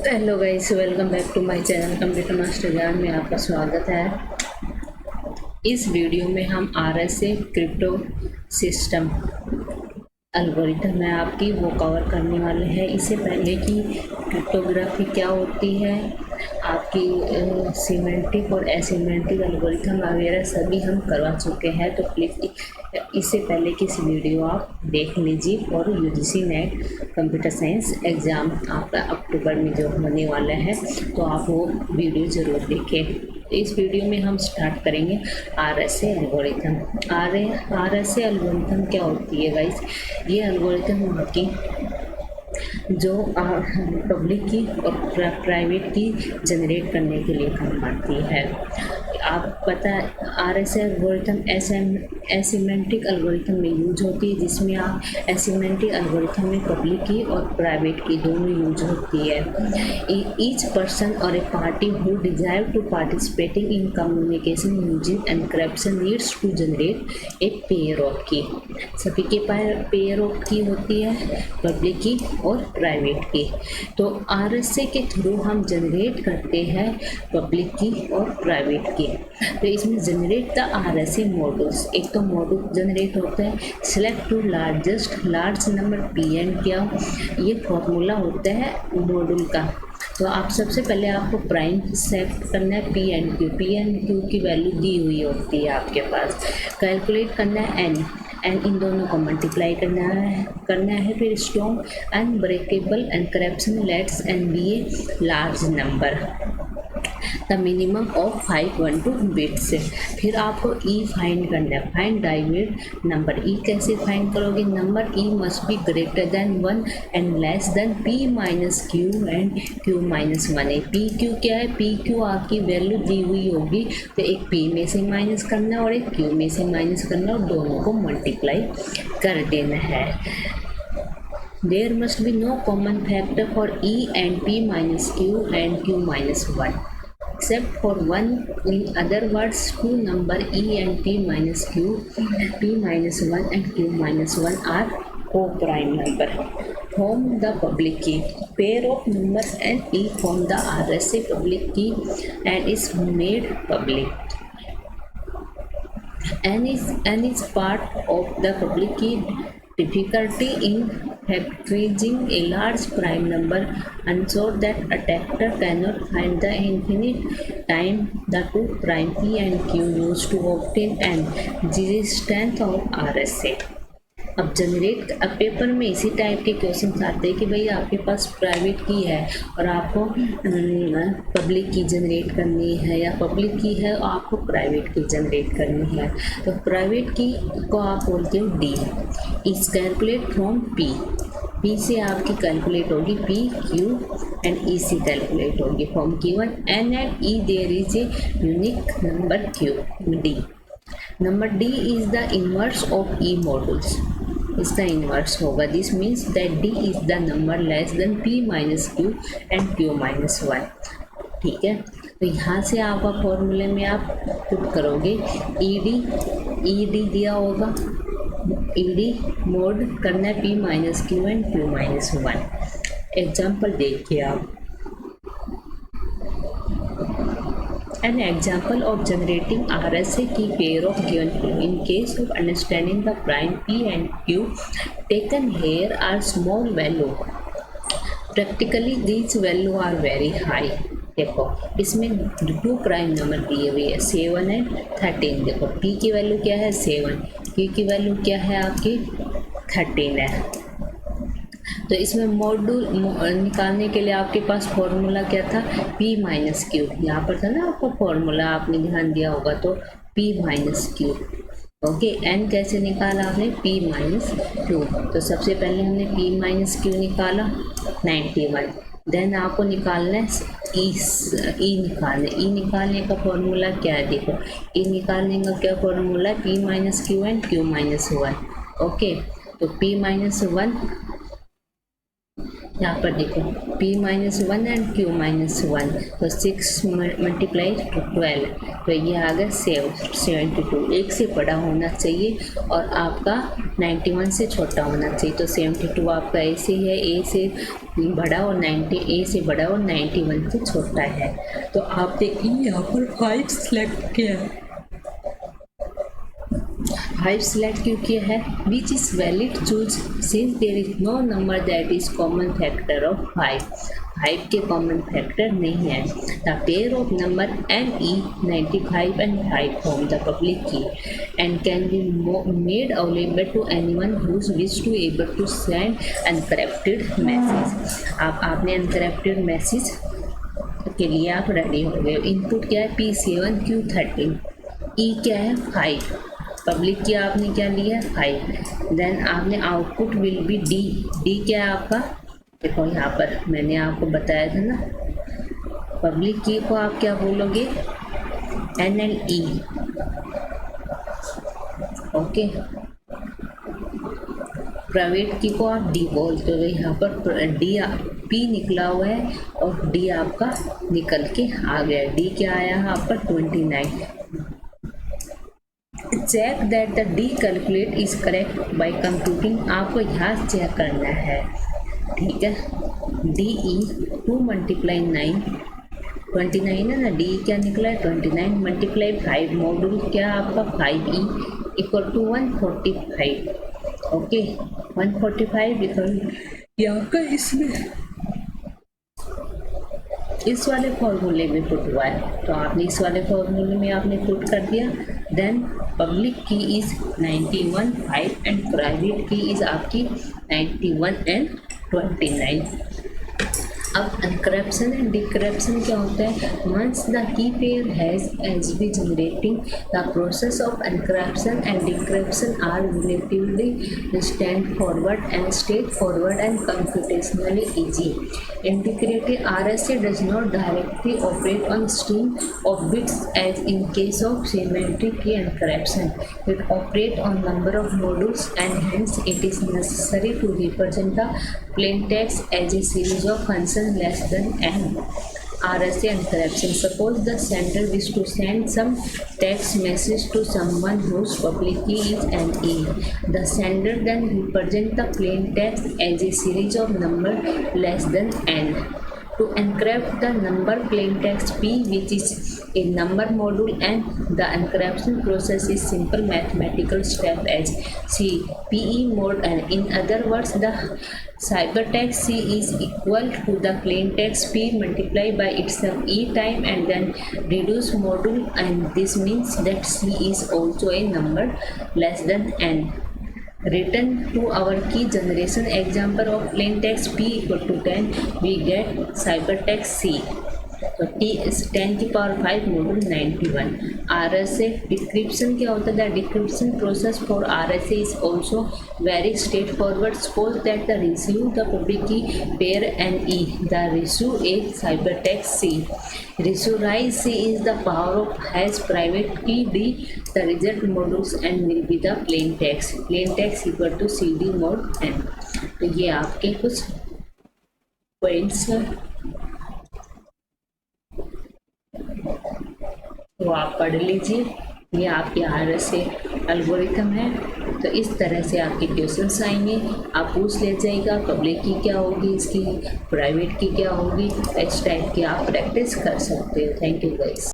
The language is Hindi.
Hello guys, welcome back to my channel computer master ज्ञान में आपका स्वागत है। इस वीडियो में हम आरएसए क्रिप्टो सिस्टम एल्गोरिथम है आपकी वो कवर करने वाले हैं। इससे पहले कि क्रिप्टोग्राफी क्या होती है, आपकी सिमेंटिक और एसिमेंटिक एल्गोरिथम वगैरह सभी हम करवा चुके हैं। तो प्लीज़ इससे पहले की इस वीडियो आप देख लीजिए। और UGC net computer science exam आपका अक्टूबर में जो होने वाला है, तो आप वो वीडियो ज़रूर देखें। इस वीडियो में हम स्टार्ट करेंगे आरएसए एल्गोरिथम। आरएसए एल्गोरिथम क्या होती है गाइस? ये एल्गोरिथम आपकी जो पब्लिक की और प्राइवेट की जनरेट करने के लिए काम आती है। आप पता है आरएसए एल्गोरिथम एसिमेंटिक एल्गोरिथम में यूज होती है, जिसमें आप एसिमेंटिक एल्गोरिथम में पब्लिक की और प्राइवेट की दोनों यूज होती है। Each person or a party who desire to participating in communication using encryption needs to generate a pair of key. सभी के पास पेयर ऑफ की होती है, पब्लिक की और प्राइवेट की। तो आरएसए के थ्रू हम जनरेट करते हैं पब्लिक की और प्राइवेट की। तो इसमें जनरेट द आरएसए मॉड्यूल्स, एक तो मॉड्यूल जनरेट होता है। Select two large number p and क्या, ये फॉर्मूला होता है मॉड्यूल का। तो आप सबसे पहले आपको प्राइम सेट करना है पी एंड क्यू की वैल्यू दी हुई होती है आपके पास। कैलकुलेट करना है एन इन दोनों को मल्टीप्लाई करना है। फिर strong unbreakable encryption let's n be a large number the minimum of 512 bits. फिर आपको ई फाइंड करना है, फाइंड डाइवेट नंबर। ई कैसे फाइंड करोगे? Number E must be greater than 1 and less than p minus q and q minus 1 है। पी क्यू क्या है? पी क्यू आपकी वैल्यू दी हुई होगी, तो एक पी में से माइनस करना और एक क्यू में से माइनस करना और दोनों को मल्टीप्लाई कर देना है। There must be no common factor for E and P minus Q and Q minus 1 except for one. In other words, two number E and P minus Q, P minus 1 and Q minus 1 are co-prime number. Form the public key. Pair of numbers and E form the RSA public key and is made public. N is part of the public key. Difficulty in factorizing a large prime number ensures that attacker cannot find the infinite time the two prime P and Q used to obtain N. This is strength of RSA. अब पेपर में इसी टाइप के क्वेश्चन आते हैं कि भाई आपके पास प्राइवेट की है और आपको पब्लिक की जनरेट करनी है, या पब्लिक की है और आपको प्राइवेट की जनरेट करनी है। तो प्राइवेट की को आप बोलते हो डी। इस कैलकुलेट फ्रॉम पी से आपकी कैलकुलेट होगी पी क्यू एंड ई से कैलकुलेट होगी from given n and e there is a unique number q d. Number d is the inverse of e modulus, इसका इनवर्स होगा। This means that d is the number less than p minus q and q minus 1। ठीक है, तो यहाँ से आपका फॉर्मूले में आप पुट करोगे ई डी दिया होगा, ई डी मोड करना है P minus q and q minus 1। Example देखिए आप। An example of generating RSA key pair of given key. In case of understanding the prime P and Q taken here are small value. Practically these value are very high. देखो इसमें दो प्राइम नंबर दिए हुए है 7 एंड 13। देखो P की वैल्यू क्या है 7, Q की वैल्यू क्या है आपकी 13 है। तो इसमें मॉड्यूल निकालने के लिए आपके पास फॉर्मूला क्या था? P minus Q. यहाँ पर था ना आपका फॉर्मूला, आपने ध्यान दिया होगा तो P minus q. Okay, n कैसे निकाला आपने? P minus q. तो सबसे पहले हमने P माइनस क्यू निकाला 91। देन आपको निकालना है ई निकालने का फॉर्मूला क्या है? देखो ई निकालने का क्या फॉर्मूला है? P minus q and q minus 1। Okay, तो P माइनस 1 यहाँ पर देखो p-1 एंड q-1, तो 6 मल्टीप्लाई टू 12, तो ये आ गया 72। एक से बड़ा होना चाहिए और आपका 91 से छोटा होना चाहिए। तो 72 आपका ए से है, ए से बड़ा और 90, ए से बड़ा और 91 से छोटा है। तो आप देखिए यहाँ पर 5 सिलेक्ट किया है, 5 सिलेक्ट क्यों किया है? Which is valid choose since there is no number that is common factor of 5। 5 के कॉमन फैक्टर नहीं है। The pair of number NE 95 and 5 form the public key and can be made available to anyone who wish to able to send encrypted message। आपने encrypted message के लिए आप रेडी हो गए। इनपुट क्या है? P7 Q13, E क्या है? 5, पब्लिक की आपने क्या लिया? 5। देन आपने आउटपुट विल बी डी क्या है आपका? देखो यहाँ पर मैंने आपको बताया था ना, पब्लिक की को आप क्या बोलोगे? NLE, okay. प्राइवेट की को आप डी बोलते हो। यहाँ पर डी पी निकला हुआ है और डी आपका निकल के आ गया। डी क्या आया है आपका? 29। Check that the d calculate is correct by computing. आपको यहाँ चेक करना है, ठीक है। डी ई 2 मल्टीप्लाई 9, 29 है ना। डी क्या निकला है? 29 मल्टीप्लाई 5, मॉड्यूल क्या आपका? 5E equal to 145, okay. 145 equal यहाँ का इसमें इस वाले फॉर्मूले में पुट हुआ है, तो आपने इस वाले फॉर्मूले में आपने पुट कर दिया। देन पब्लिक की इज 91, 5 एंड प्राइवेट की इज आपकी 91 एंड 29। अब एनक्रिप्शन एंड डिक्रिप्शन क्या होता है? Once the key pair has as be generating the process of encryption and decryption are relatively straightforward and computationally easy. Integrated RSA does not directly operate on stream of bits as in case of symmetric key encryption. It operates on number of modules and hence it is necessary to represent the plain text as a series of functions less than n. RSA encryption. Suppose the sender wishes to send some text message to someone whose public key is NE. The sender then represents the plain text as a series of numbers less than n. To encrypt the number plain text P, which is a number module, and the encryption process is simple mathematical step as C PE mode, and in other words the ciphertext C is equal to the plain text P multiplied by itself E time and then reduce module, and this means that C is also a number less than n. Return to our key generation example of plain text P equal to 10, we get ciphertext C. तो T is 10 की पावर 5 मॉड्यूल 91। RSA डिक्रिप्शन क्या होता है? The decryption process for RSA is also very straightforward. Suppose that the receive the public key pair NE, the receive a ciphertext C. Receive C is the power of hash private key D, the result modules and will be the plain text. Plain text equal to CD mod n. तो ये आपके कुछ पॉइंट्स हैं, तो आप पढ़ लीजिए। ये आपके RSA एल्गोरिथम है। तो इस तरह से आपके क्वेश्चंस आएंगे, आप पूछ ले जाइएगा पब्लिक की क्या होगी, इसकी प्राइवेट की क्या होगी। इस टाइप की आप प्रैक्टिस कर सकते हो। Thank you guys.